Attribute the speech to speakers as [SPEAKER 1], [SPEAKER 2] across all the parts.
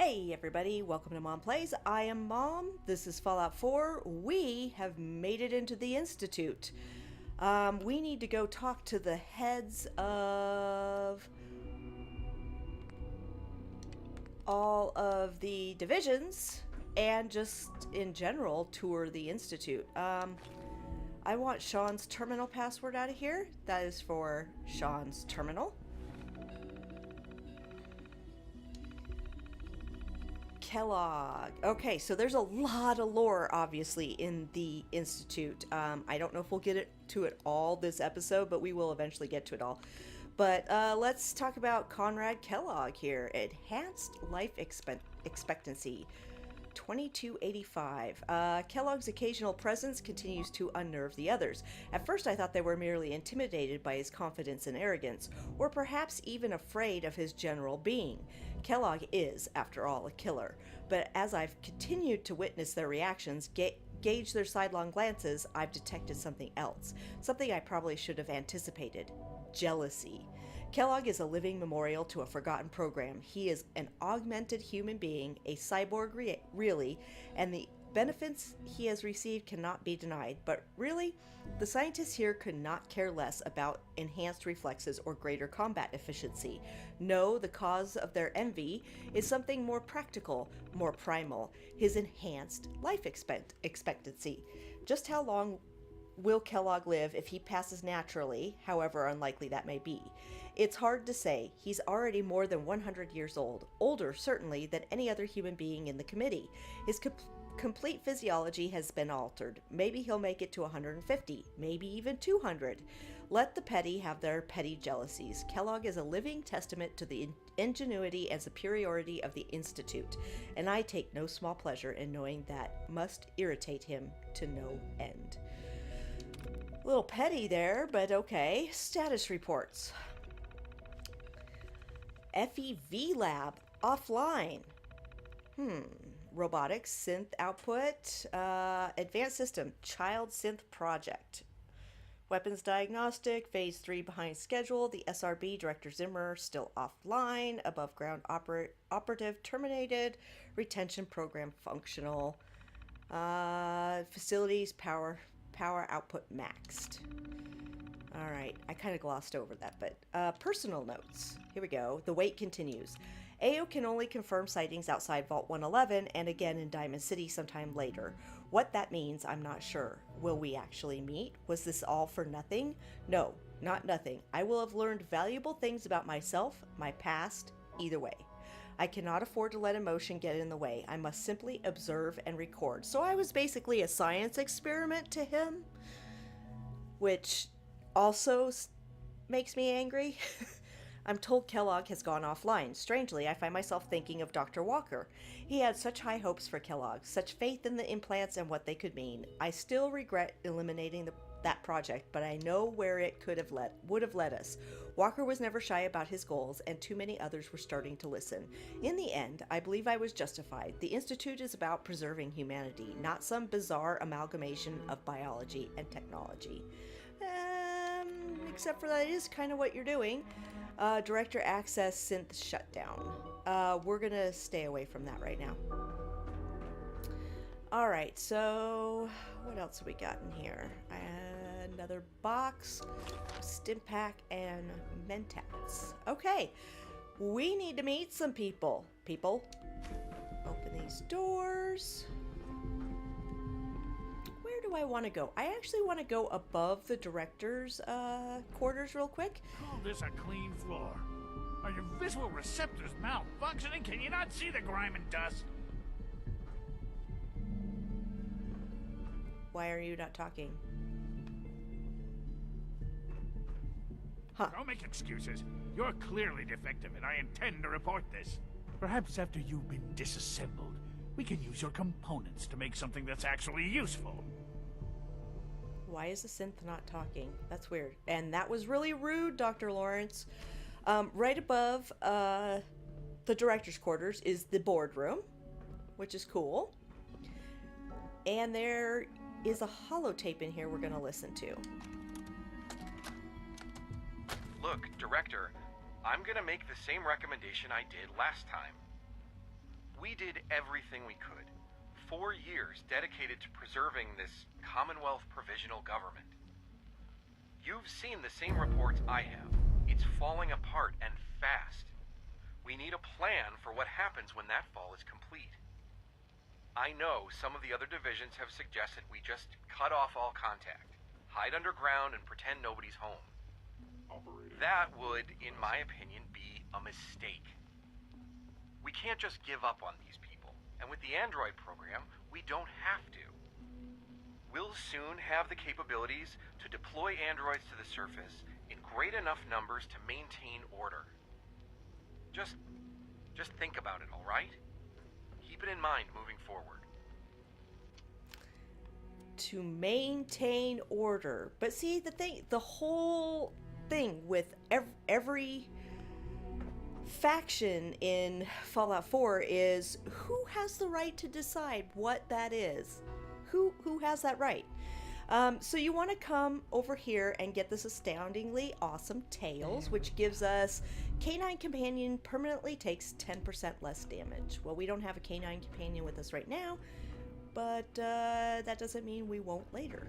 [SPEAKER 1] Hey everybody, welcome to Mom Plays. I am Mom. This is Fallout 4. We have made it into the Institute. We need to go talk to the heads of all of the divisions and just in general tour the Institute. I want Sean's terminal password out of here. That is for Sean's terminal. Kellogg. Okay, so there's a lot of lore, obviously, in the Institute. I don't know if we'll get to it all this episode, but we will eventually get to it all. But let's talk about Conrad Kellogg here. Enhanced life expectancy. 2285. Kellogg's occasional presence continues to unnerve the others. At first I thought they were merely intimidated by his confidence and arrogance, or perhaps even afraid of his general being. Kellogg is, after all, a killer, but as I've continued to witness their reactions, gauge their sidelong glances, I've detected something else. Something I probably should have anticipated. Jealousy. Kellogg is a living memorial to a forgotten program. He is an augmented human being, a cyborg really, and the benefits he has received cannot be denied. But really, the scientists here could not care less about enhanced reflexes or greater combat efficiency. No, the cause of their envy is something more practical, more primal, his enhanced life expectancy. Just how long will Kellogg live if he passes naturally, however unlikely that may be? It's hard to say. He's already more than 100 years old, older certainly than any other human being in the committee. His complete physiology has been altered. Maybe he'll make it to 150, maybe even 200. Let the petty have their petty jealousies. Kellogg is a living testament to the ingenuity and superiority of the Institute, and I take no small pleasure in knowing that must irritate him to no end. A little petty there, but okay. Status reports. FEV lab offline. Robotics, synth output, advanced system, child synth project. Weapons diagnostic, phase 3 behind schedule. The SRB, Director Zimmer, still offline. Above ground operative terminated. Retention program functional. Facilities power output maxed. Alright, I kind of glossed over that, but personal notes. Here we go. The wait continues. AO can only confirm sightings outside Vault 111 and again in Diamond City sometime later. What that means, I'm not sure. Will we actually meet? Was this all for nothing? No, not nothing. I will have learned valuable things about myself, my past, either way. I cannot afford to let emotion get in the way. I must simply observe and record. So I was basically a science experiment to him, which also makes me angry. I'm told Kellogg has gone offline. Strangely, I find myself thinking of Dr. Walker. He had such high hopes for Kellogg, such faith in the implants and what they could mean. I still regret eliminating that project, but I know where it would have led us. Walker was never shy about his goals, and too many others were starting to listen. In the end, I believe I was justified. The Institute is about preserving humanity, not some bizarre amalgamation of biology and technology. Except for that is kind of what you're doing. Director access synth shutdown. We're gonna stay away from that right now. Alright, so what else have we got in here? Another box, Stimpack, and Mentats. Okay, we need to meet some people. Open these doors. Where do I want to go? I actually want to go above the director's quarters real quick.
[SPEAKER 2] Call this a clean floor. Are your visual receptors malfunctioning? Can you not see the grime and dust?
[SPEAKER 1] Why are you not talking? Huh.
[SPEAKER 2] Don't make excuses. You're clearly defective, and I intend to report this. Perhaps after you've been disassembled, we can use your components to make something that's actually useful.
[SPEAKER 1] Why is the synth not talking? That's weird. And that was really rude, Dr. Lawrence. Right above the director's quarters is the boardroom, which is cool. And there is a holotape in here we're going to listen to.
[SPEAKER 3] Look, Director, I'm gonna make the same recommendation I did last time. We did everything we could. 4 years dedicated to preserving this Commonwealth provisional government. You've seen the same reports I have. It's falling apart and fast. We need a plan for what happens when that fall is complete. I know some of the other divisions have suggested we just cut off all contact, hide underground and pretend nobody's home. That would, in my opinion, be a mistake. We can't just give up on these people, and with the Android program, we don't have to. We'll soon have the capabilities to deploy androids to the surface in great enough numbers to maintain order. Just think about it, all right? Keep it in mind moving forward.
[SPEAKER 1] To maintain order. But see, the whole thing with every faction in Fallout 4 is who has the right to decide what that is? Who has that right? So you want to come over here and get this astoundingly awesome Tails, which gives us Canine Companion permanently takes 10% less damage. Well, we don't have a Canine Companion with us right now, but that doesn't mean we won't later.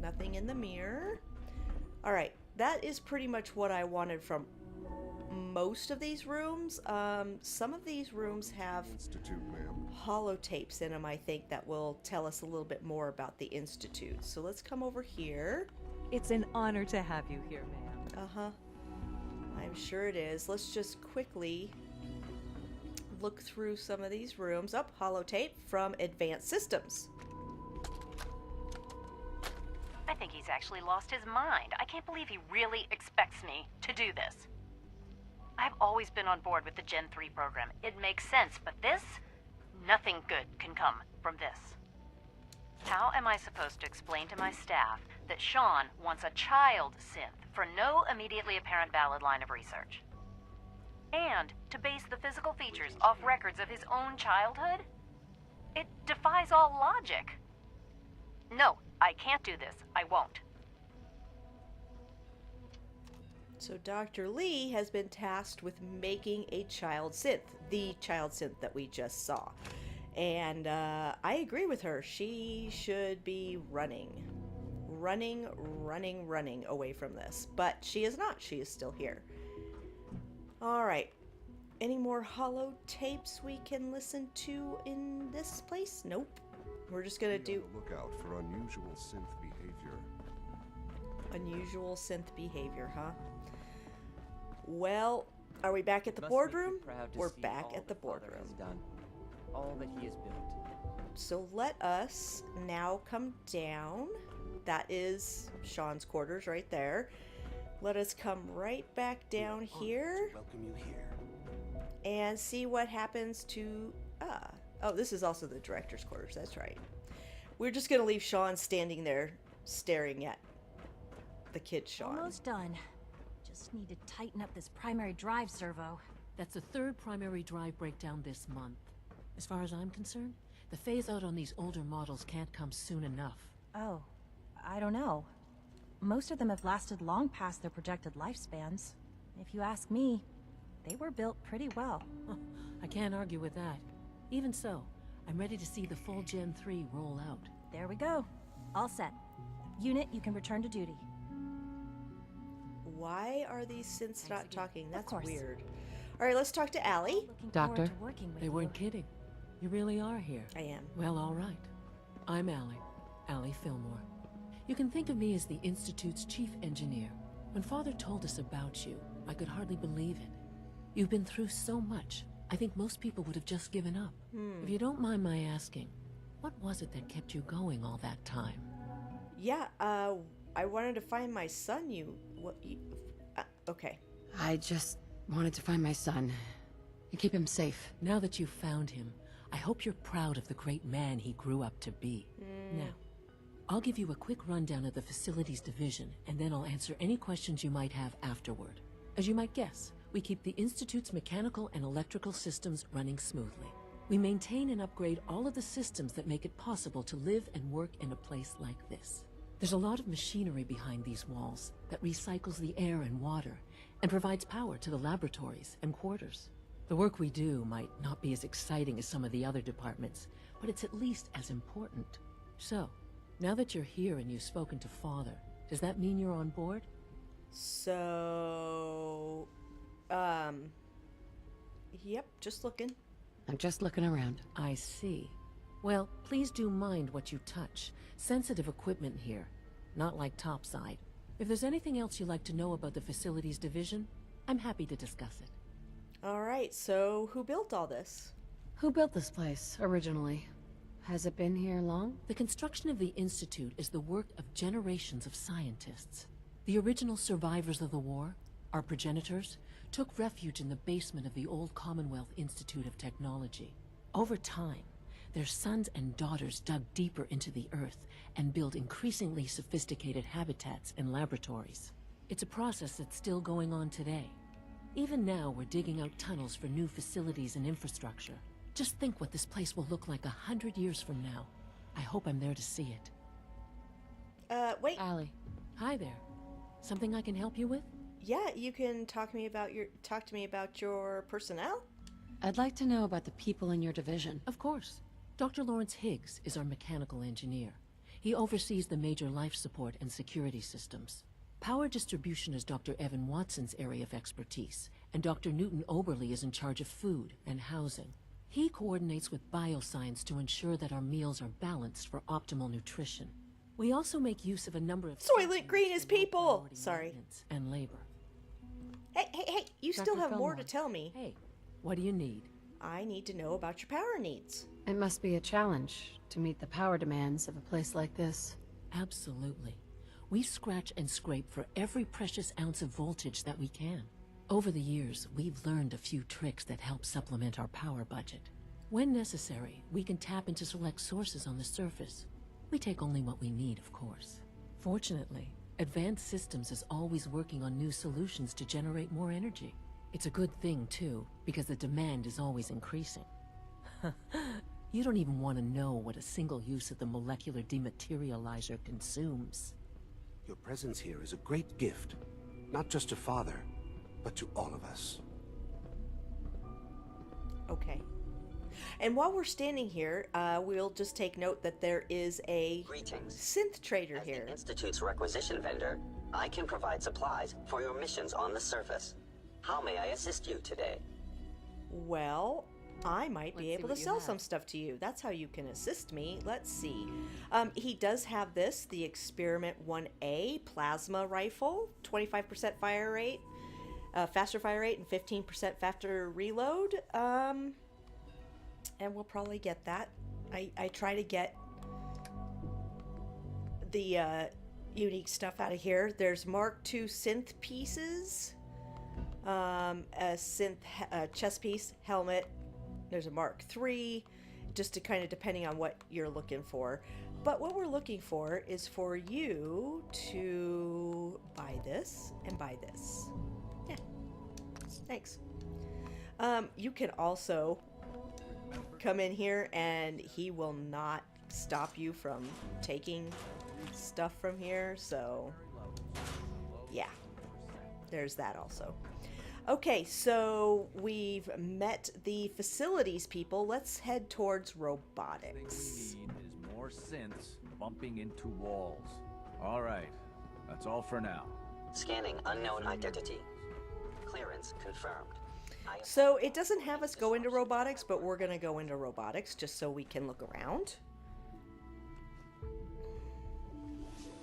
[SPEAKER 1] Nothing in the mirror. Alright, that is pretty much what I wanted from most of these rooms. Some of these rooms have holotapes in them, I think, that will tell us a little bit more about the Institute. So let's come over here.
[SPEAKER 4] It's an honor to have you here, ma'am.
[SPEAKER 1] Uh-huh. I'm sure it is. Let's just quickly look through some of these rooms. Up, holotape from Advanced Systems.
[SPEAKER 5] I think he's actually lost his mind. I can't believe he really expects me to do this. I've always been on board with the Gen 3 program. It makes sense, but this? Nothing good can come from this. How am I supposed to explain to my staff that Sean wants a child synth for no immediately apparent valid line of research? And to base the physical features off records of his own childhood? It defies all logic. No, I can't do this. I won't.
[SPEAKER 1] So Dr. Lee has been tasked with making a child synth, the child synth that we just saw. And I agree with her. She should be running away from this. But she is not. She is still here. All right. Any more holo tapes we can listen to in this place? Nope. We're just going to do...
[SPEAKER 6] Look out for unusual synth behavior.
[SPEAKER 1] Unusual synth behavior, huh? Well, are we back at the boardroom? We're back at the boardroom.
[SPEAKER 7] All that he has built.
[SPEAKER 1] So let us now come down. That is Sean's quarters right there. Let us come right back down here.
[SPEAKER 7] Welcome you here.
[SPEAKER 1] And see what happens to... Oh, this is also the director's quarters. That's right. We're just going to leave Sean standing there staring at the kid Sean.
[SPEAKER 8] Almost done. Just need to tighten up this primary drive servo.
[SPEAKER 9] That's the third primary drive breakdown this month. As far as I'm concerned, the phase-out on these older models can't come soon enough.
[SPEAKER 8] Oh, I don't know. Most of them have lasted long past their projected lifespans. If you ask me, they were built pretty well.
[SPEAKER 9] I can't argue with that. Even so, I'm ready to see the full Gen 3 roll out.
[SPEAKER 8] There we go. All set. Unit, you can return to duty.
[SPEAKER 1] Why are these synths not talking? That's
[SPEAKER 8] course.
[SPEAKER 1] weird. All right, let's talk to Allie.
[SPEAKER 8] Looking
[SPEAKER 9] Doctor,
[SPEAKER 8] forward to working with
[SPEAKER 9] they
[SPEAKER 8] you.
[SPEAKER 9] weren't kidding. You really are here.
[SPEAKER 1] I am.
[SPEAKER 9] Well, all right. I'm Allie Fillmore. You can think of me as the Institute's chief engineer. When Father told us about you, I could hardly believe it. You've been through so much. I think most people would have just given up. If you don't mind my asking, what was it that kept you going all that time?
[SPEAKER 1] Yeah, I wanted to find my son. Okay.
[SPEAKER 10] I just wanted to find my son and keep him safe.
[SPEAKER 9] Now that you've found him, I hope you're proud of the great man he grew up to be. Now, I'll give you a quick rundown of the Facilities Division, and then I'll answer any questions you might have afterward. As you might guess, we keep the Institute's mechanical and electrical systems running smoothly. We maintain and upgrade all of the systems that make it possible to live and work in a place like this. There's a lot of machinery behind these walls that recycles the air and water and provides power to the laboratories and quarters. The work we do might not be as exciting as some of the other departments, but it's at least as important. So, now that you're here and you've spoken to Father, does that mean you're on board?
[SPEAKER 1] So, yep, just looking.
[SPEAKER 10] I'm just looking around.
[SPEAKER 9] I see. Well, please do mind what you touch. Sensitive equipment here, not like topside. If there's anything else you'd like to know about the Facilities Division, I'm happy to discuss it.
[SPEAKER 1] All right, so who built all this?
[SPEAKER 10] Who built this place, originally? Has it been here long?
[SPEAKER 9] The construction of the Institute is the work of generations of scientists. The original survivors of the war, our progenitors, took refuge in the basement of the old Commonwealth Institute of Technology. Over time, their sons and daughters dug deeper into the earth and built increasingly sophisticated habitats and laboratories. It's a process that's still going on today. Even now, we're digging out tunnels for new facilities and infrastructure. Just think what this place will look like 100 years from now. I hope I'm there to see it.
[SPEAKER 1] Wait.
[SPEAKER 10] Allie.
[SPEAKER 9] Hi there. Something I can help you with?
[SPEAKER 1] Yeah, you can talk to me about your personnel?
[SPEAKER 10] I'd like to know about the people in your division.
[SPEAKER 9] Of course. Dr. Lawrence Higgs is our mechanical engineer. He oversees the major life support and security systems. Power distribution is Dr. Evan Watson's area of expertise, and Dr. Newton Oberly is in charge of food and housing. He coordinates with bioscience to ensure that our meals are balanced for optimal nutrition. We also make use of a number of
[SPEAKER 1] Soylent Green is people! Sorry.
[SPEAKER 9] And labor.
[SPEAKER 1] Hey, you
[SPEAKER 10] Dr.
[SPEAKER 1] still have more
[SPEAKER 10] Fillmore.
[SPEAKER 1] to tell me.
[SPEAKER 9] Hey, what do you need?
[SPEAKER 1] I need to know about your power needs.
[SPEAKER 10] It must be a challenge to meet the power demands of a place like this.
[SPEAKER 9] Absolutely. We scratch and scrape for every precious ounce of voltage that we can. Over the years, we've learned a few tricks that help supplement our power budget. When necessary, we can tap into select sources on the surface. We take only what we need, of course. Fortunately, Advanced Systems is always working on new solutions to generate more energy. It's a good thing, too, because the demand is always increasing. You don't even want to know what a single use of the molecular dematerializer consumes.
[SPEAKER 11] Your presence here is a great gift, not just to Father, but to all of us.
[SPEAKER 1] Okay. And while we're standing here, we'll just take note that there is a
[SPEAKER 12] Greetings.
[SPEAKER 1] synth trader
[SPEAKER 12] As
[SPEAKER 1] here.
[SPEAKER 12] the Institute's requisition vendor, I can provide supplies for your missions on the surface. How may I assist you today?
[SPEAKER 1] Well, I might be
[SPEAKER 4] Let's see
[SPEAKER 1] able to
[SPEAKER 4] what you
[SPEAKER 1] sell
[SPEAKER 4] have.
[SPEAKER 1] some stuff to you. That's how you can assist me. Let's see. He does have this, the Experiment 1A Plasma Rifle, 25% fire rate, faster fire rate, and 15% faster reload. And we'll probably get that. I try to get the unique stuff out of here. There's Mark II synth pieces, a synth chest piece, helmet. There's a Mark III, just to kind of depending on what you're looking for. But what we're looking for is for you to buy this and buy this. Yeah, thanks. You can also come in here and he will not stop you from taking stuff from here, so yeah, there's that also. Okay, so we've met the facilities people. Let's head towards robotics.
[SPEAKER 13] Thing we need is more synths bumping into walls. All right, that's all for now.
[SPEAKER 12] Scanning unknown identity. Clearance confirmed.
[SPEAKER 1] So it doesn't have us go into robotics, but we're gonna go into robotics just so we can look around.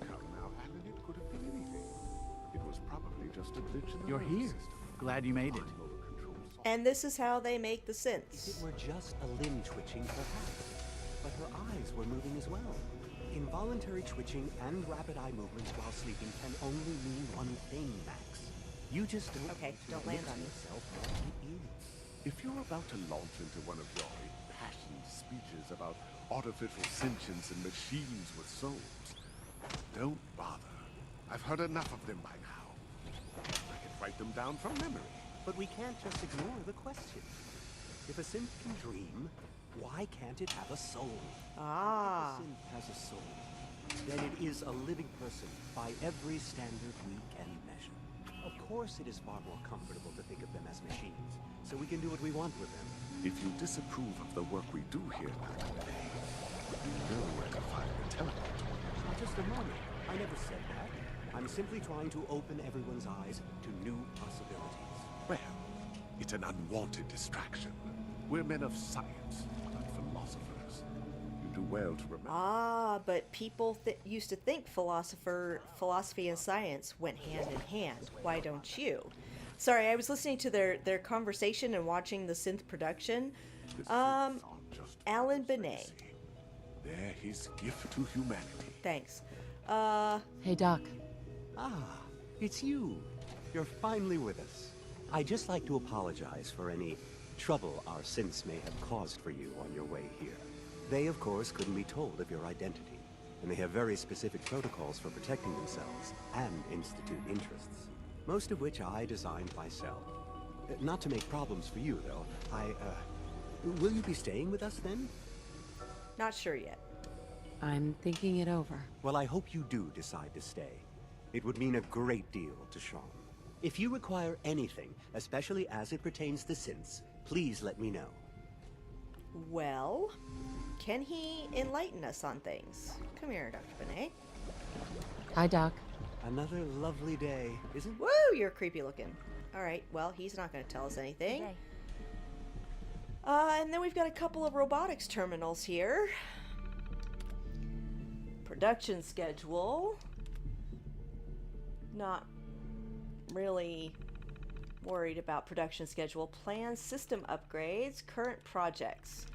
[SPEAKER 6] How now, Alan, it could have been anything. It was probably just a glitch in the
[SPEAKER 2] You're
[SPEAKER 6] nervous
[SPEAKER 2] here.
[SPEAKER 6] system.
[SPEAKER 2] Glad you made it.
[SPEAKER 1] And this is how they make the
[SPEAKER 7] If it
[SPEAKER 1] synths.
[SPEAKER 7] were just a limb twitching, perhaps. But her eyes were moving as well. Involuntary twitching and rapid eye movements while sleeping can only mean one thing, Max. You just don't
[SPEAKER 1] Okay,
[SPEAKER 7] need to
[SPEAKER 1] don't
[SPEAKER 7] look
[SPEAKER 1] land
[SPEAKER 7] at
[SPEAKER 1] on me.
[SPEAKER 7] yourself what it is.
[SPEAKER 6] If you're about to launch into one of your impassioned speeches about artificial sentience and machines with souls, don't bother. I've heard enough of them by now. I can write them down from memory.
[SPEAKER 7] But we can't just ignore the question. If a synth can dream, why can't it have a soul?
[SPEAKER 1] Ah.
[SPEAKER 7] If a synth has a soul, then it is a living person by every standard we can measure. Of course it is far more comfortable to think of them as machines, so we can do what we want with them.
[SPEAKER 6] If you disapprove of the work we do here, you know where to find the teleport.
[SPEAKER 7] Just a moment. I never said that. I'm simply trying to open everyone's eyes to new possibilities.
[SPEAKER 6] Well, it's an unwanted distraction. We're men of science, not philosophers. You do well to remember.
[SPEAKER 1] Ah, but people used to think philosophy and science went hand in hand. Why don't you? Sorry, I was listening to their conversation and watching the Synth production. AlpineYJ.
[SPEAKER 6] They're his gift to humanity.
[SPEAKER 1] Thanks.
[SPEAKER 10] Hey, Doc.
[SPEAKER 7] Ah, it's you. You're finally with us. I'd just like to apologize for any trouble our synths may have caused for you on your way here. They, of course, couldn't be told of your identity, and they have very specific protocols for protecting themselves and Institute interests, most of which I designed myself. Not to make problems for you, though. Will you be staying with us, then?
[SPEAKER 1] Not sure yet.
[SPEAKER 10] I'm thinking it over.
[SPEAKER 7] Well, I hope you do decide to stay. It would mean a great deal to Sean. If you require anything, especially as it pertains to synths, please let me know.
[SPEAKER 1] Well, can he enlighten us on things? Come here, Dr. Benet.
[SPEAKER 10] Hi, Doc.
[SPEAKER 7] Another lovely day, isn't it?
[SPEAKER 1] Woo, you're creepy looking. Alright, well, he's not going to tell us anything. And then we've got a couple of robotics terminals here. Production schedule. Not really worried about production schedule. Plans, system upgrades, current projects.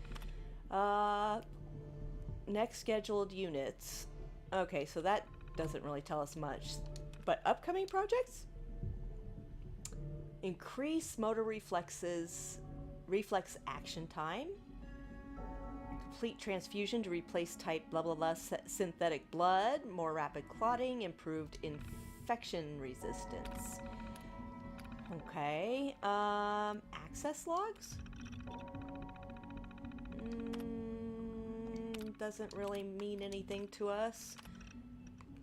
[SPEAKER 1] Next scheduled units. Okay, so that doesn't really tell us much. But upcoming projects? Increase motor reflex action time. Complete transfusion to replace type blah blah blah synthetic blood. More rapid clotting. Improved infection resistance. Okay. Access logs? Doesn't really mean anything to us.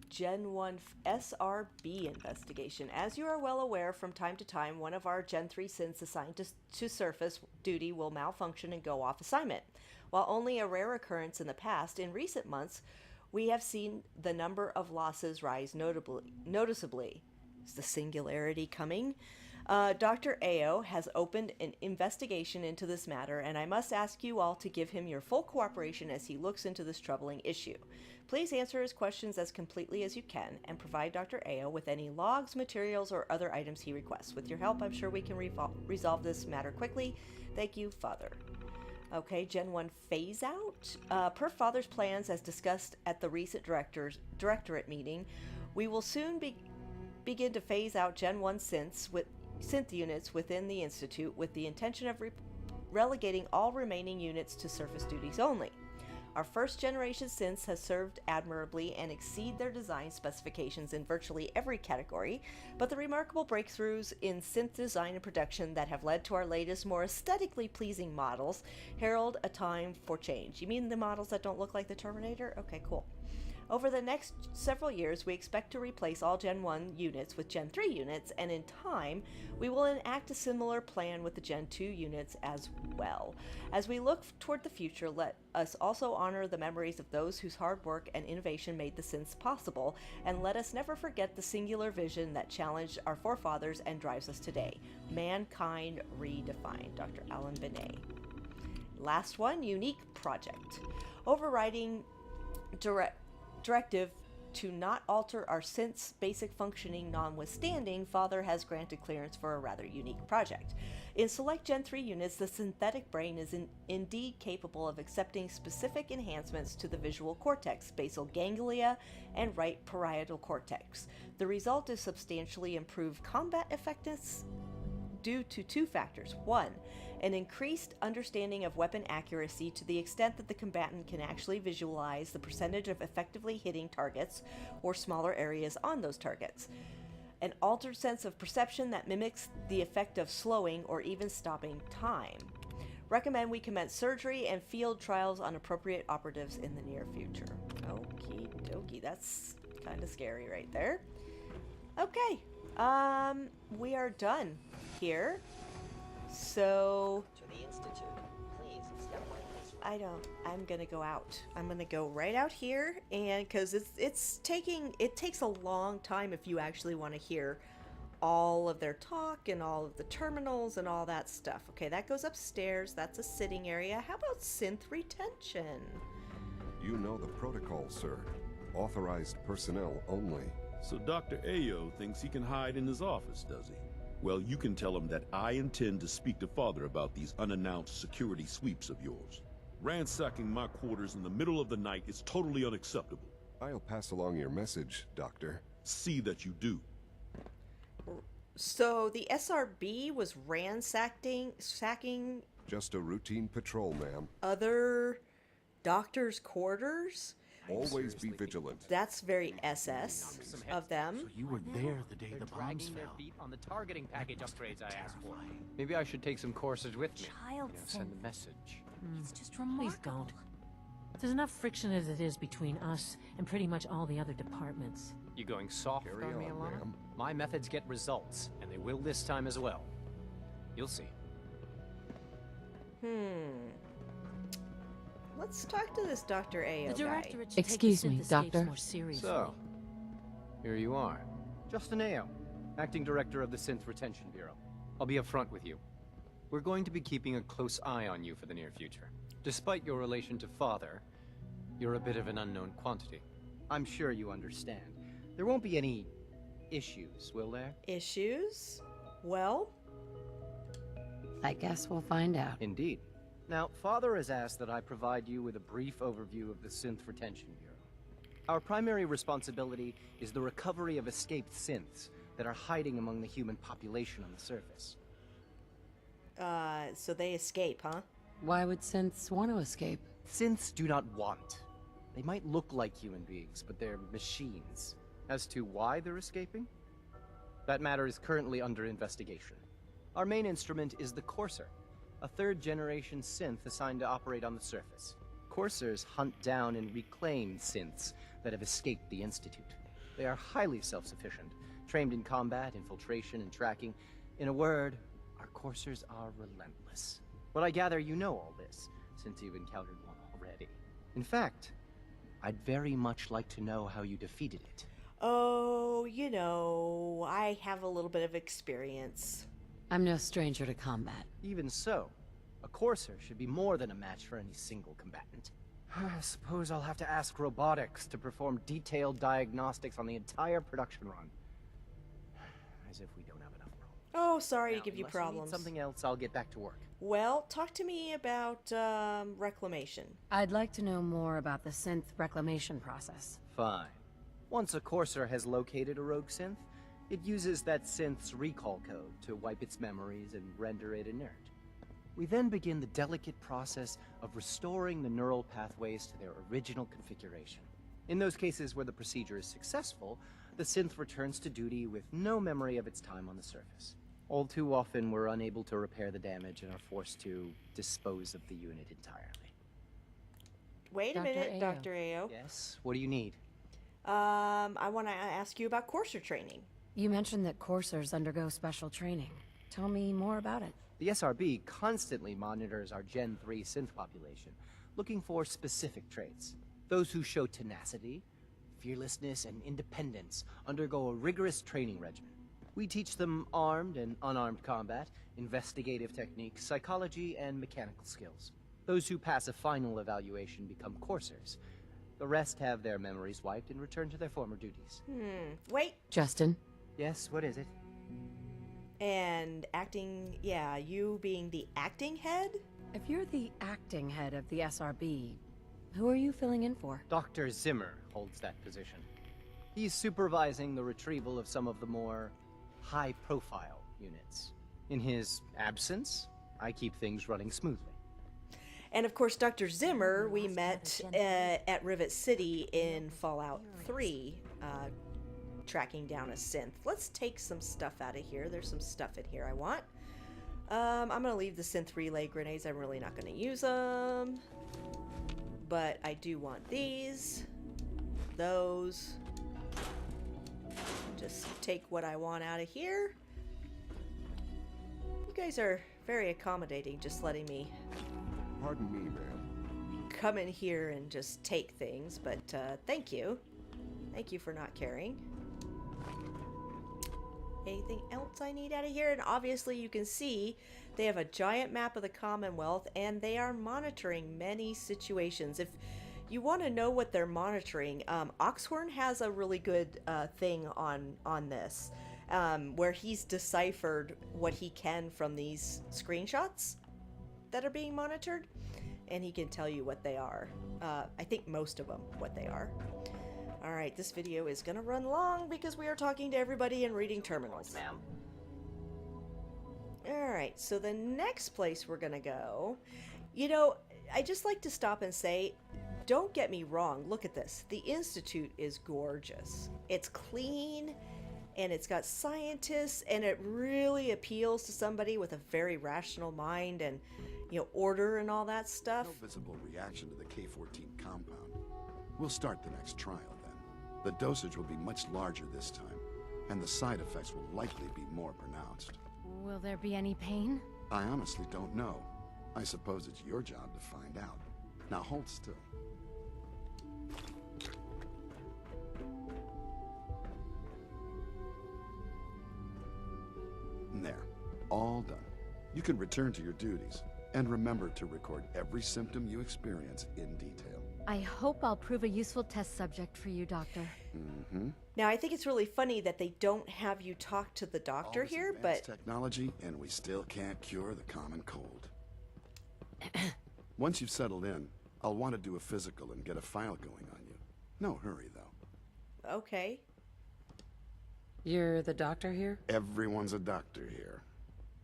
[SPEAKER 1] Gen 1 SRB Investigation. As you are well aware, from time to time, one of our Gen 3 synths assigned to surface duty will malfunction and go off assignment. While only a rare occurrence in the past, in recent months, we have seen the number of losses rise noticeably. Is the singularity coming? Dr. Ao has opened an investigation into this matter, and I must ask you all to give him your full cooperation as he looks into this troubling issue. Please answer his questions as completely as you can, and provide Dr. Ao with any logs, materials, or other items he requests. With your help, I'm sure we can resolve this matter quickly. Thank you, Father. Okay, Gen 1 phase out. Per Father's plans, as discussed at the recent directorate meeting, we will soon begin to phase out Gen 1 synth units within the Institute with the intention of relegating all remaining units to surface duties only. Our first generation synths has served admirably and exceed their design specifications in virtually every category, but the remarkable breakthroughs in synth design and production that have led to our latest, more aesthetically pleasing models herald a time for change. You mean the models that don't look like the Terminator? Okay, cool. Over the next several years, we expect to replace all Gen 1 units with Gen 3 units, and in time, we will enact a similar plan with the Gen 2 units as well. As we look toward the future, let us also honor the memories of those whose hard work and innovation made the synths possible, and let us never forget the singular vision that challenged our forefathers and drives us today. Mankind redefined. Dr. AlpineYJ. Last one, unique project. Overriding directive to not alter our synth's basic functioning notwithstanding, Father has granted clearance for a rather unique project. In select Gen 3 units, the synthetic brain is indeed capable of accepting specific enhancements to the visual cortex, basal ganglia, and right parietal cortex. The result is substantially improved combat effectiveness due to two factors. One, an increased understanding of weapon accuracy to the extent that the combatant can actually visualize the percentage of effectively hitting targets or smaller areas on those targets. An altered sense of perception that mimics the effect of slowing or even stopping time. Recommend we commence surgery and field trials on appropriate operatives in the near future. Okie dokie, that's kind of scary right there. Okay. We are done here. So
[SPEAKER 12] To the Institute. Please step right this way.
[SPEAKER 1] I'm gonna go out. I'm gonna go right out here, and because it takes a long time if you actually want to hear all of their talk and all of the terminals and all that stuff. Okay, that goes upstairs. That's a sitting area. How about synth retention?
[SPEAKER 6] You know the protocol, sir. Authorized personnel only.
[SPEAKER 14] So Dr. Ayo thinks he can hide in his office, does he? Well, you can tell him that I intend to speak to Father about these unannounced security sweeps of yours. Ransacking my quarters in the middle of the night is totally unacceptable.
[SPEAKER 6] I'll pass along your message, Doctor.
[SPEAKER 14] See that you do.
[SPEAKER 1] So the SRB was sacking
[SPEAKER 6] Just a routine patrol, ma'am.
[SPEAKER 1] other doctors' quarters?
[SPEAKER 6] Always be vigilant.
[SPEAKER 1] That's very SS of them.
[SPEAKER 2] So you were there the day the bombs
[SPEAKER 15] Dragging their
[SPEAKER 2] fell.
[SPEAKER 15] feet on the targeting package upgrades I asked for. Maybe I should take some courses with me.
[SPEAKER 8] Child
[SPEAKER 15] Send a message.
[SPEAKER 8] It's just
[SPEAKER 9] Please
[SPEAKER 8] remarkable.
[SPEAKER 9] don't. There's enough friction as it is between us and pretty much all the other departments.
[SPEAKER 15] You going soft
[SPEAKER 6] Carry
[SPEAKER 15] on me,
[SPEAKER 6] on,
[SPEAKER 15] Alana?
[SPEAKER 6] ma'am.
[SPEAKER 15] My methods get results, and they will this time as well. You'll see.
[SPEAKER 1] Let's talk to this Dr. Ayo
[SPEAKER 9] The
[SPEAKER 1] guy.
[SPEAKER 9] directorate should
[SPEAKER 10] Excuse
[SPEAKER 9] take the
[SPEAKER 10] me,
[SPEAKER 9] synth escapes
[SPEAKER 10] Doctor.
[SPEAKER 9] more seriously.
[SPEAKER 15] So, here you are. Justin Ayo, Acting Director of the Synth Retention Bureau. I'll be upfront with you. We're going to be keeping a close eye on you for the near future. Despite your relation to Father, you're a bit of an unknown quantity. I'm sure you understand. There won't be any issues, will there?
[SPEAKER 1] Issues? Well,
[SPEAKER 10] I guess we'll find out.
[SPEAKER 15] Indeed. Now, Father has asked that I provide you with a brief overview of the Synth Retention Bureau. Our primary responsibility is the recovery of escaped synths that are hiding among the human population on the surface.
[SPEAKER 1] so they escape, huh?
[SPEAKER 10] Why would synths want to escape?
[SPEAKER 15] Synths do not want. They might look like human beings, but they're machines. As to why they're escaping? That matter is currently under investigation. Our main instrument is the Courser, a third-generation synth assigned to operate on the surface. Coursers hunt down and reclaim synths that have escaped the Institute. They are highly self-sufficient, trained in combat, infiltration, and tracking. In a word, our Coursers are relentless. But I gather you know all this, since you've encountered one already. In fact, I'd very much like to know how you defeated it.
[SPEAKER 1] Oh, you know, I have a little bit of experience.
[SPEAKER 10] I'm no stranger to combat.
[SPEAKER 15] Even so, a Courser should be more than a match for any single combatant. I suppose I'll have to ask robotics to perform detailed diagnostics on the entire production run. As if we don't have enough room.
[SPEAKER 1] Oh, sorry
[SPEAKER 15] Now,
[SPEAKER 1] to give you
[SPEAKER 15] unless need
[SPEAKER 1] problems.
[SPEAKER 15] something else, I'll get back to work.
[SPEAKER 1] Well, talk to me about Reclamation.
[SPEAKER 10] I'd like to know more about the synth reclamation process.
[SPEAKER 15] Fine. Once a Courser has located a rogue synth, it uses that synth's recall code to wipe its memories and render it inert. We then begin the delicate process of restoring the neural pathways to their original configuration. In those cases where the procedure is successful, the synth returns to duty with no memory of its time on the surface. All too often, we're unable to repair the damage and are forced to dispose of the unit entirely.
[SPEAKER 1] Wait a
[SPEAKER 10] Dr.
[SPEAKER 1] minute,
[SPEAKER 10] Ayo.
[SPEAKER 1] Dr. Ayo.
[SPEAKER 15] Yes? What do you need?
[SPEAKER 1] I want to ask you about Courser training.
[SPEAKER 10] You mentioned that coursers undergo special training. Tell me more about it.
[SPEAKER 15] The SRB constantly monitors our Gen 3 synth population, looking for specific traits. Those who show tenacity, fearlessness, and independence undergo a rigorous training regimen. We teach them armed and unarmed combat, investigative techniques, psychology, and mechanical skills. Those who pass a final evaluation become coursers. The rest have their memories wiped and return to their former duties.
[SPEAKER 1] Wait.
[SPEAKER 10] Justin?
[SPEAKER 15] Yes, what is it?
[SPEAKER 1] And acting, yeah, you being the acting head?
[SPEAKER 10] If you're the acting head of the SRB, who are you filling in for?
[SPEAKER 15] Dr. Zimmer holds that position. He's supervising the retrieval of some of the more high-profile units. In his absence, I keep things running smoothly.
[SPEAKER 1] And of course, Dr. Zimmer, we met at Rivet City in Fallout 3, tracking down a synth. Let's take some stuff out of here. There's some stuff in here I want. I'm going to leave the synth relay grenades. I'm really not going to use them. But I do want these. Those. Just take what I want out of here. You guys are very accommodating, just letting me...
[SPEAKER 6] Pardon me, ma'am.
[SPEAKER 1] ...come in here and just take things, but thank you. Thank you for not caring. Anything else I need out of here? And obviously you can see they have a giant map of the Commonwealth, and they are monitoring many situations. If you want to know what they're monitoring, Oxhorn has a really good thing on this, where he's deciphered what he can from these screenshots that are being monitored, and he can tell you what they are. I think most of them what they are. Alright, this video is gonna run long because we are talking to everybody and reading terminals. Alright, so the next place we're gonna go, you know, I just like to stop and say, don't get me wrong, look at this. The Institute is gorgeous. It's clean, and it's got scientists, and it really appeals to somebody with a very rational mind and, you know, order and all that stuff.
[SPEAKER 6] No visible reaction to the K-14 compound. We'll start the next trial then. The dosage will be much larger this time, and the side effects will likely be more pronounced.
[SPEAKER 10] Will there be any pain?
[SPEAKER 6] I honestly don't know. I suppose it's your job to find out. Now hold still. There. All done. You can return to your duties. And remember to record every symptom you experience in detail.
[SPEAKER 10] I hope I'll prove a useful test subject for you, Doctor.
[SPEAKER 6] Mm-hmm.
[SPEAKER 1] Now, I think it's really funny that they don't have you talk to the doctor here, but...
[SPEAKER 6] technology, and we still can't cure the common cold. Once you've settled in, I'll want to do a physical and get a file going on you. No hurry, though.
[SPEAKER 1] Okay.
[SPEAKER 10] You're the doctor here?
[SPEAKER 6] Everyone's a doctor here.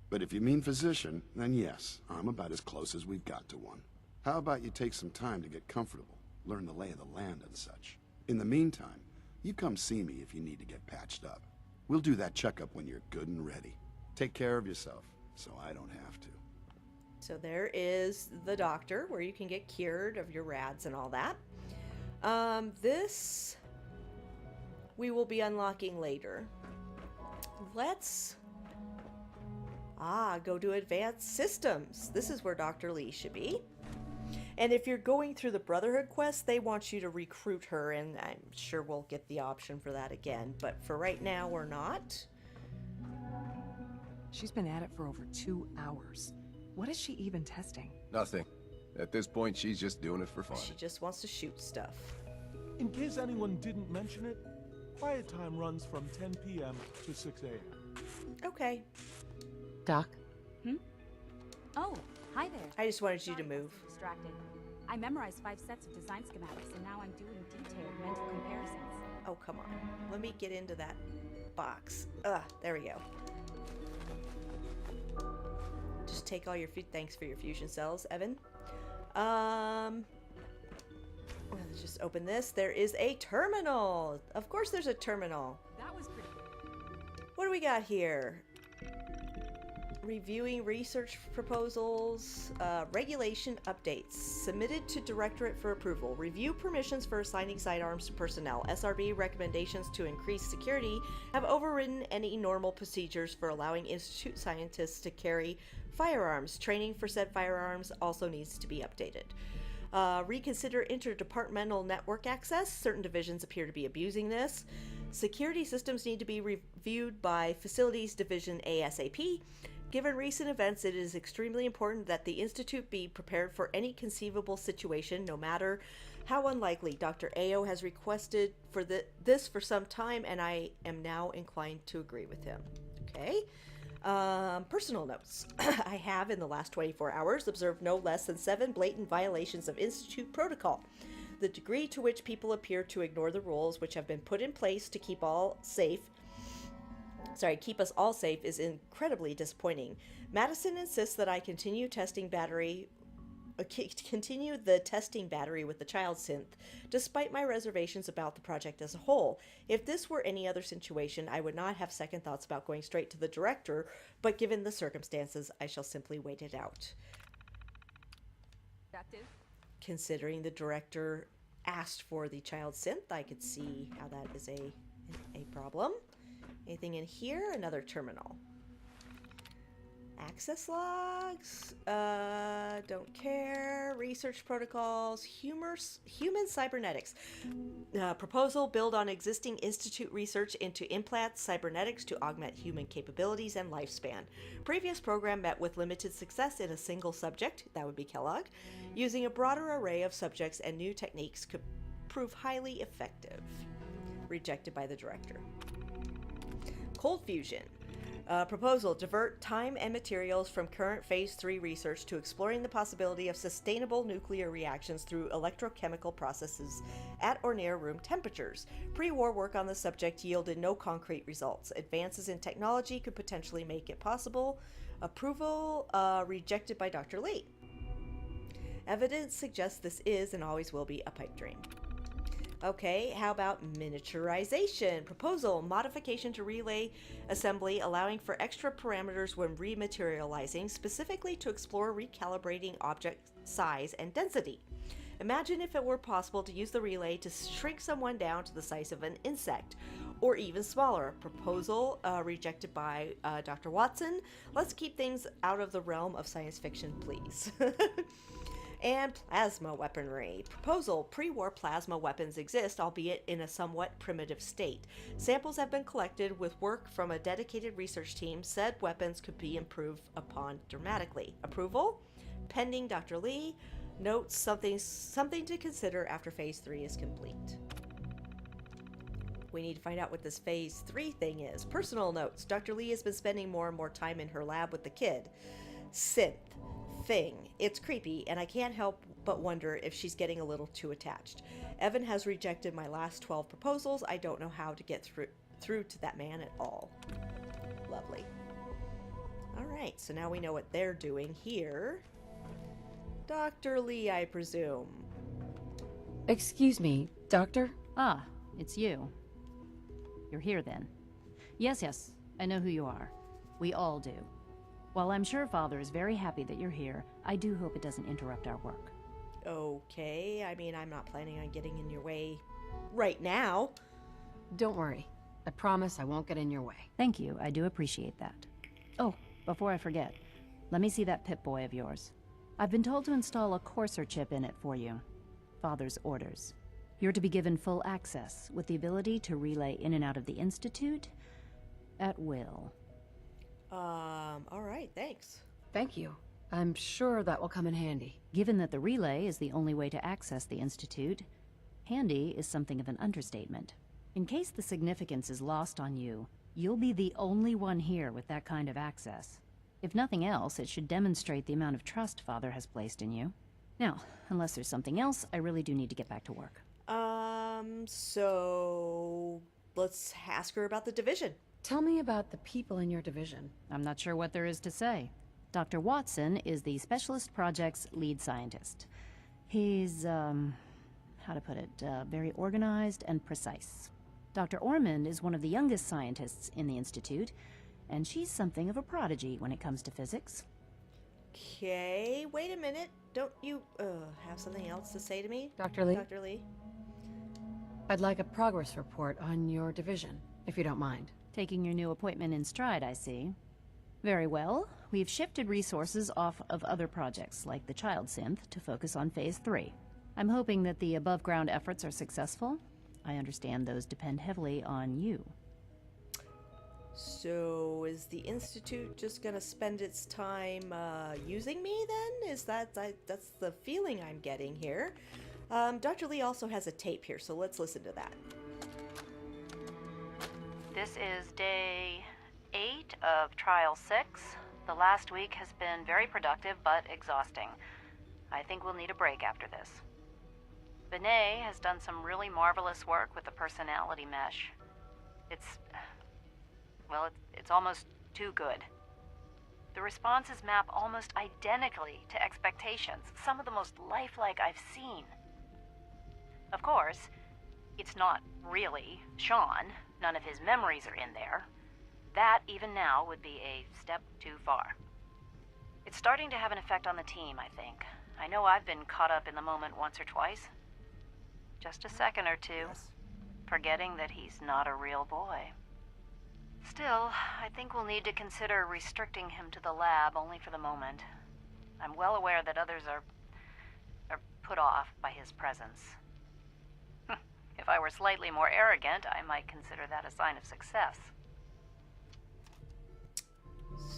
[SPEAKER 6] But if you mean physician, then yes, I'm about as close as we've got to one. How about you take some time to get comfortable, learn the lay of the land and such. In the meantime, you come see me if you need to get patched up. We'll do that checkup when you're good and ready. Take care of yourself, so I don't have to.
[SPEAKER 1] So there is the doctor, where you can get cured of your rads and all that. This we will be unlocking later. Let's go to advanced systems. This is where Dr. Lee should be. And if you're going through the Brotherhood quest, they want you to recruit her, and I'm sure we'll get the option for that again. But for right now, we're not.
[SPEAKER 16] She's been at it for over 2 hours. What is she even testing?
[SPEAKER 17] Nothing. At this point, she's just doing it for fun.
[SPEAKER 1] She just wants to shoot stuff.
[SPEAKER 18] In case anyone didn't mention it, quiet time runs from 10 p.m. to 6 a.m.
[SPEAKER 1] Okay.
[SPEAKER 10] Doc?
[SPEAKER 8] Oh, hi there.
[SPEAKER 1] I just wanted you to move.
[SPEAKER 8] Distracted. I memorized 5 sets of design schematics, and now I'm doing detailed mental comparisons.
[SPEAKER 1] Oh, come on. Let me get into that box. There we go. Just take all your thanks for your fusion cells, Evan. Let's just open this. There is a terminal. Of course there's a terminal.
[SPEAKER 8] That was pretty.
[SPEAKER 1] What do we got here? Reviewing research proposals, regulation updates submitted to Directorate for approval. Review permissions for assigning sidearms to personnel. SRB recommendations to increase security have overridden any normal procedures for allowing Institute scientists to carry firearms. Training for said firearms also needs to be updated. Reconsider interdepartmental network access. Certain divisions appear to be abusing this. Security systems need to be reviewed by Facilities Division ASAP. Given recent events, it is extremely important that the Institute be prepared for any conceivable situation, no matter how unlikely. Dr. Ayo has requested for this for some time, and I am now inclined to agree with him. Okay. Personal notes. I have, in the last 24 hours, observed no less than 7 blatant violations of Institute protocol. The degree to which people appear to ignore the rules which have been put in place to keep us all safe is incredibly disappointing. Madison insists that I continue the testing battery with the child synth, despite my reservations about the project as a whole. If this were any other situation, I would not have second thoughts about going straight to the director, but given the circumstances, I shall simply wait it out. Considering the director asked for the child synth, I could see how that is a problem. Anything in here? Another terminal. Access logs? Don't care. Research protocols. Human cybernetics. Proposal: build on existing Institute research into implant cybernetics to augment human capabilities and lifespan. Previous program met with limited success in a single subject, that would be Kellogg. Using a broader array of subjects and new techniques could prove highly effective. Rejected by the director. Cold fusion. Proposal: divert time and materials from current Phase 3 research to exploring the possibility of sustainable nuclear reactions through electrochemical processes at or near room temperatures. Pre-war work on the subject yielded no concrete results. Advances in technology could potentially make it possible. Approval rejected by Dr. Lee. Evidence suggests this is and always will be a pipe dream. Okay, how about miniaturization? Proposal: modification to relay assembly allowing for extra parameters when rematerializing, specifically to explore recalibrating object size and density. Imagine if it were possible to use the relay to shrink someone down to the size of an insect, or even smaller. Proposal rejected by Dr. Watson. Let's keep things out of the realm of science fiction, please. And plasma weaponry. Proposal: pre-war plasma weapons exist, albeit in a somewhat primitive state. Samples have been collected. With work from a dedicated research team, said weapons could be improved upon dramatically. Approval? Pending Dr. Lee. Notes: something to consider after Phase 3 is complete. We need to find out what this Phase 3 thing is. Personal notes. Dr. Lee has been spending more and more time in her lab with the kid. Synth. Thing. It's creepy, and I can't help but wonder if she's getting a little too attached. Evan has rejected my last 12 proposals. I don't know how to get through to that man at all. Lovely. Alright, so now we know what they're doing here. Dr. Lee, I presume.
[SPEAKER 10] Excuse me, Doctor?
[SPEAKER 5] Ah, it's you. You're here then. Yes, I know who you are. We all do. While I'm sure Father is very happy that you're here, I do hope it doesn't interrupt our work.
[SPEAKER 1] Okay, I mean, I'm not planning on getting in your way right now.
[SPEAKER 10] Don't worry. I promise I won't get in your way.
[SPEAKER 5] Thank you, I do appreciate that. Oh, before I forget, let me see that Pip-Boy of yours. I've been told to install a Courser chip in it for you. Father's orders. You're to be given full access, with the ability to relay in and out of the Institute at will.
[SPEAKER 1] Alright, thanks.
[SPEAKER 10] Thank you. I'm sure that will come in handy.
[SPEAKER 5] Given that the relay is the only way to access the Institute, handy is something of an understatement. In case the significance is lost on you, you'll be the only one here with that kind of access. If nothing else, it should demonstrate the amount of trust Father has placed in you. Now, unless there's something else, I really do need to get back to work.
[SPEAKER 1] So let's ask her about the division.
[SPEAKER 10] Tell me about the people in your division.
[SPEAKER 5] I'm not sure what there is to say. Dr. Watson is the Specialist Project's lead scientist. He's, how to put it, very organized and precise. Dr. Ormond is one of the youngest scientists in the Institute, and she's something of a prodigy when it comes to physics.
[SPEAKER 1] Okay, wait a minute. Don't you, have something else to say to me?
[SPEAKER 10] Dr. Lee?
[SPEAKER 1] Dr. Lee?
[SPEAKER 10] I'd like a progress report on your division, if you don't mind.
[SPEAKER 5] Taking your new appointment in stride, I see. Very well. We've shifted resources off of other projects, like the Child Synth, to focus on Phase 3. I'm hoping that the above-ground efforts are successful. I understand those depend heavily on you.
[SPEAKER 1] So, is the Institute just gonna spend its time, using me, then? That's the feeling I'm getting here. Dr. Lee also has a tape here, so let's listen to that.
[SPEAKER 5] This is day 8 of Trial 6. The last week has been very productive, but exhausting. I think we'll need a break after this. Benet has done some really marvelous work with the personality mesh. It's almost too good. The responses map almost identically to expectations, some of the most lifelike I've seen. Of course, it's not really Sean. None of his memories are in there. That, even now, would be a step too far. It's starting to have an effect on the team, I think. I know I've been caught up in the moment once or twice. Just a second or two, forgetting that he's not a real boy. Still, I think we'll need to consider restricting him to the lab only for the moment. I'm well aware that others are put off by his presence. If I were slightly more arrogant, I might consider that a sign of success.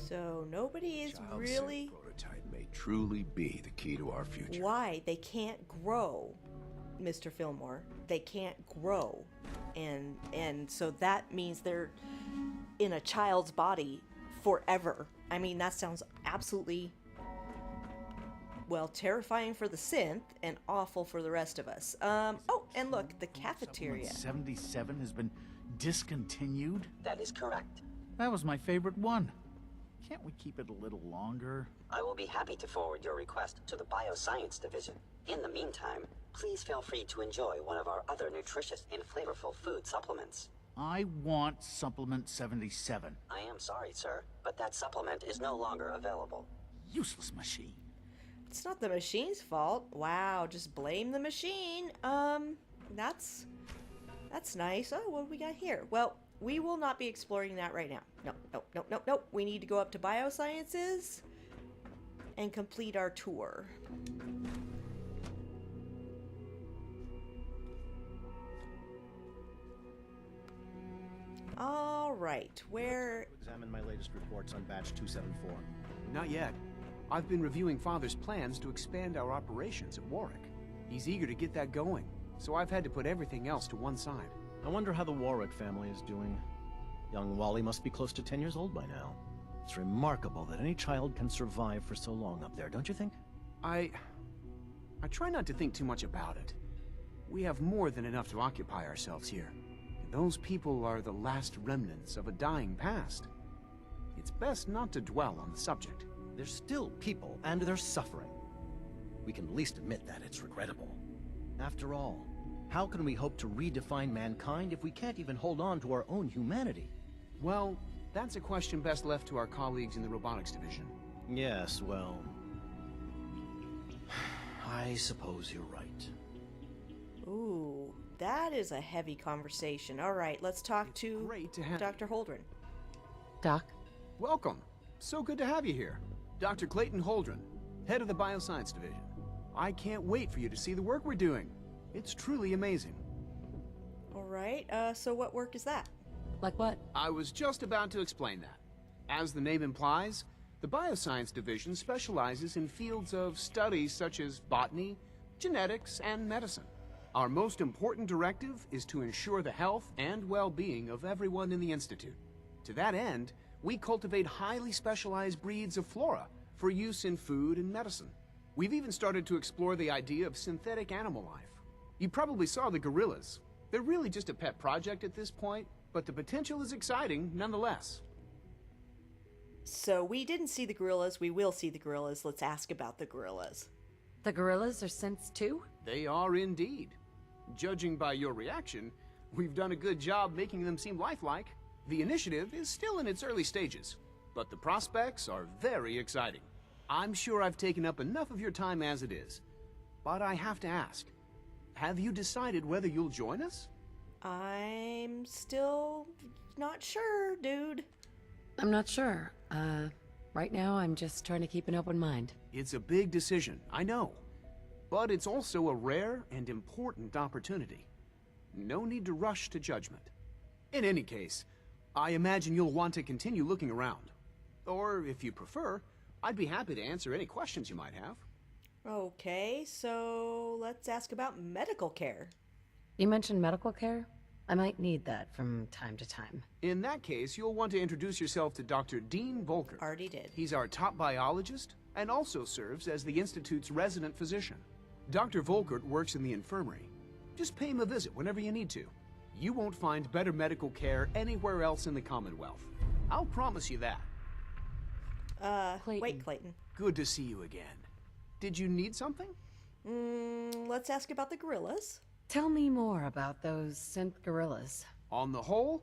[SPEAKER 1] So nobody is
[SPEAKER 17] Child
[SPEAKER 1] really...
[SPEAKER 17] Synth prototype may truly be the key to our future.
[SPEAKER 1] Why? They can't grow, Mr. Fillmore. They can't grow. And so that means they're in a child's body forever. I mean, that sounds absolutely, well, terrifying for the synth and awful for the rest of us. Oh, and look, the cafeteria.
[SPEAKER 2] 77 has been discontinued?
[SPEAKER 12] That is correct.
[SPEAKER 2] That was my favorite one. Can't we keep it a little longer?
[SPEAKER 12] I will be happy to forward your request to the Bioscience Division. In the meantime, please feel free to enjoy one of our other nutritious and flavorful food supplements.
[SPEAKER 2] I want Supplement 77.
[SPEAKER 12] I am sorry, sir, but that supplement is no longer available.
[SPEAKER 2] Useless machine.
[SPEAKER 1] It's not the machine's fault. Wow, just blame the machine. That's nice. Oh, what do we got here? Well, we will not be exploring that right now. No. We need to go up to Biosciences and complete our tour. All right, where...
[SPEAKER 19] Examine my latest reports on batch 274.
[SPEAKER 20] Not yet. I've been reviewing Father's plans to expand our operations at Warwick. He's eager to get that going, so I've had to put everything else to one side.
[SPEAKER 19] I wonder how the Warwick family is doing. Young Wally must be close to 10 years old by now. It's remarkable that any child can survive for so long up there, don't you think?
[SPEAKER 20] I try not to think too much about it. We have more than enough to occupy ourselves here. And those people are the last remnants of a dying past. It's best not to dwell on the subject.
[SPEAKER 19] They're still people, and they're suffering. We can at least admit that it's regrettable. After all, how can we hope to redefine mankind if we can't even hold on to our own humanity?
[SPEAKER 20] Well, that's a question best left to our colleagues in the Robotics Division.
[SPEAKER 19] Yes, well... I suppose you're right.
[SPEAKER 1] Ooh, that is a heavy conversation. All right, let's talk to Dr. Holdren.
[SPEAKER 8] Doc?
[SPEAKER 20] Welcome. So good to have you here. Dr. Clayton Holdren, head of the Bioscience Division. I can't wait for you to see the work we're doing. It's truly amazing.
[SPEAKER 1] All right, so what work is that?
[SPEAKER 8] Like what?
[SPEAKER 20] I was just about to explain that. As the name implies, the Bioscience Division specializes in fields of studies such as botany, genetics, and medicine. Our most important directive is to ensure the health and well-being of everyone in the Institute. To that end, we cultivate highly specialized breeds of flora for use in food and medicine. We've even started to explore the idea of synthetic animal life. You probably saw the gorillas. They're really just a pet project at this point, but the potential is exciting nonetheless.
[SPEAKER 1] So we didn't see the gorillas, we will see the gorillas. Let's ask about the gorillas.
[SPEAKER 10] The gorillas are synths too?
[SPEAKER 20] They are indeed. Judging by your reaction, we've done a good job making them seem lifelike. The initiative is still in its early stages, but the prospects are very exciting. I'm sure I've taken up enough of your time as it is, but I have to ask, have you decided whether you'll join us?
[SPEAKER 1] I'm still not sure, dude.
[SPEAKER 10] I'm not sure. Right now I'm just trying to keep an open mind.
[SPEAKER 20] It's a big decision, I know, but it's also a rare and important opportunity. No need to rush to judgment. In any case, I imagine you'll want to continue looking around. Or, if you prefer, I'd be happy to answer any questions you might have.
[SPEAKER 1] Okay, so let's ask about medical care.
[SPEAKER 10] You mentioned medical care? I might need that from time to time.
[SPEAKER 20] In that case, you'll want to introduce yourself to Dr. Dean Volkert.
[SPEAKER 1] Already did.
[SPEAKER 20] He's our top biologist and also serves as the Institute's resident physician. Dr. Volkert works in the infirmary. Just pay him a visit whenever you need to. You won't find better medical care anywhere else in the Commonwealth. I'll promise you that.
[SPEAKER 1] Clayton. Wait, Clayton.
[SPEAKER 20] Good to see you again. Did you need something?
[SPEAKER 1] Let's ask about the gorillas.
[SPEAKER 10] Tell me more about those synth gorillas.
[SPEAKER 20] On the whole,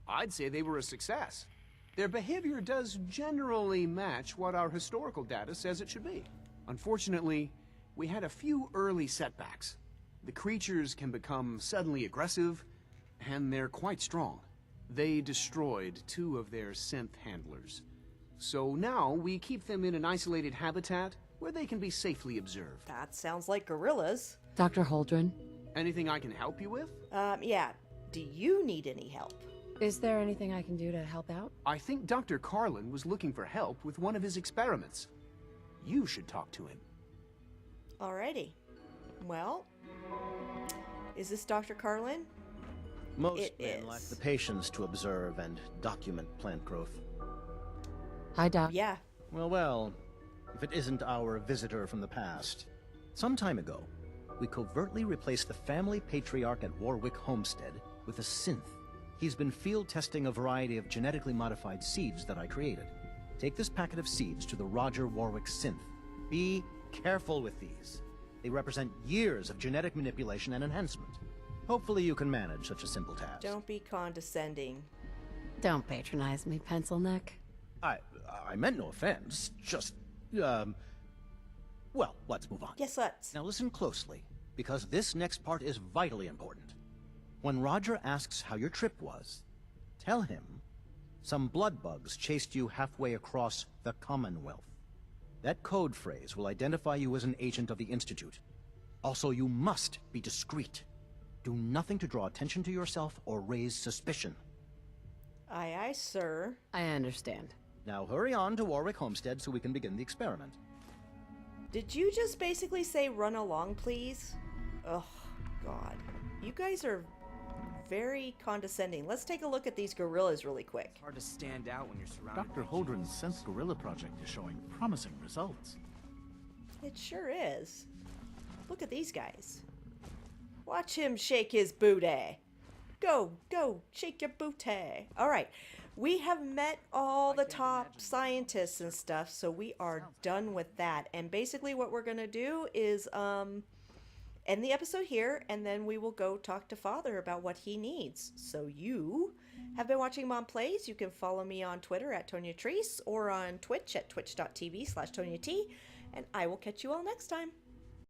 [SPEAKER 20] I'd say they were a success. Their behavior does generally match what our historical data says it should be. Unfortunately, we had a few early setbacks. The creatures can become suddenly aggressive, and they're quite strong. They destroyed 2 of their synth handlers. So now we keep them in an isolated habitat where they can be safely observed.
[SPEAKER 1] That sounds like gorillas.
[SPEAKER 9] Dr. Holdren?
[SPEAKER 20] Anything I can help you with?
[SPEAKER 1] Yeah. Do you need any help?
[SPEAKER 10] Is there anything I can do to help out?
[SPEAKER 20] I think Dr. Carlin was looking for help with one of his experiments. You should talk to him.
[SPEAKER 1] Alrighty. Well, is this Dr. Carlin?
[SPEAKER 19] Most men lack the patience to observe and document plant growth.
[SPEAKER 9] Hi, Doc.
[SPEAKER 1] Yeah.
[SPEAKER 19] Well, if it isn't our visitor from the past. Some time ago, we covertly replaced the family patriarch at Warwick Homestead with a synth. He's been field testing a variety of genetically modified seeds that I created. Take this packet of seeds to the Roger Warwick synth. Be careful with these. They represent years of genetic manipulation and enhancement. Hopefully you can manage such a simple task.
[SPEAKER 1] Don't be condescending.
[SPEAKER 10] Don't patronize me, pencil neck.
[SPEAKER 19] I meant no offense, just, well, let's move on.
[SPEAKER 1] Yes, let's.
[SPEAKER 19] Now listen closely, because this next part is vitally important. When Roger asks how your trip was, tell him some blood bugs chased you halfway across the Commonwealth. That code phrase will identify you as an agent of the Institute. Also, you must be discreet. Do nothing to draw attention to yourself or raise suspicion.
[SPEAKER 1] Aye, aye, sir.
[SPEAKER 10] I understand.
[SPEAKER 19] Now hurry on to Warwick Homestead so we can begin the experiment.
[SPEAKER 1] Did you just basically say run along, please? Oh, God. You guys are very condescending. Let's take a look at these gorillas really quick.
[SPEAKER 2] Hard to stand out when you're surrounded. Dr. Holdren's Synth Gorilla project is showing promising results.
[SPEAKER 1] It sure is. Look at these guys. Watch him shake his booty. Go, shake your booty. All right. We have met all the top scientists and stuff, so we are done with that. And basically what we're going to do is end the episode here, and then we will go talk to Father about what he needs. So you have been watching Mom Plays. You can follow me on Twitter at Tonya Treese or on Twitch at twitch.tv/TonyaT, and I will catch you all next time.